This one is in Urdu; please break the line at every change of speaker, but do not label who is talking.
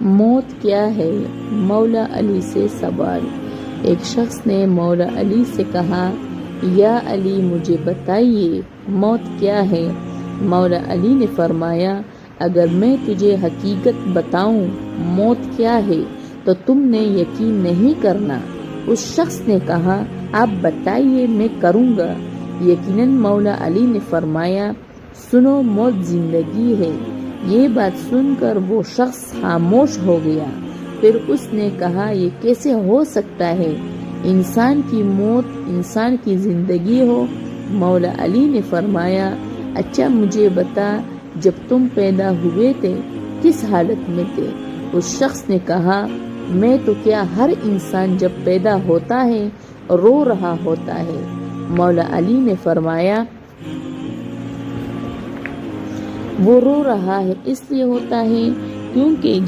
موت کیا ہے؟ مولا علی سے سوال۔ ایک شخص نے مولا علی سے کہا، یا علی مجھے بتائیے موت کیا ہے؟ مولا علی نے فرمایا، اگر میں تجھے حقیقت بتاؤں موت کیا ہے تو تم نے یقین نہیں کرنا۔ اس شخص نے کہا، آپ بتائیے میں کروں گا۔ یقیناً مولا علی نے فرمایا، سنو موت زندگی ہے۔ یہ بات سن کر وہ شخص خاموش ہو گیا۔ پھر اس نے کہا، یہ کیسے ہو سکتا ہے؟ انسان کی موت انسان کی زندگی ہو؟ مولا علی نے فرمایا، اچھا مجھے بتا، جب تم پیدا ہوئے تھے کس حالت میں تھے؟ اس شخص نے کہا، میں تو کیا ہر انسان جب پیدا ہوتا ہے رو رہا ہوتا ہے۔ مولا علی نے فرمایا، وہ رو رہا ہے اس لیے ہوتا ہے کیونکہ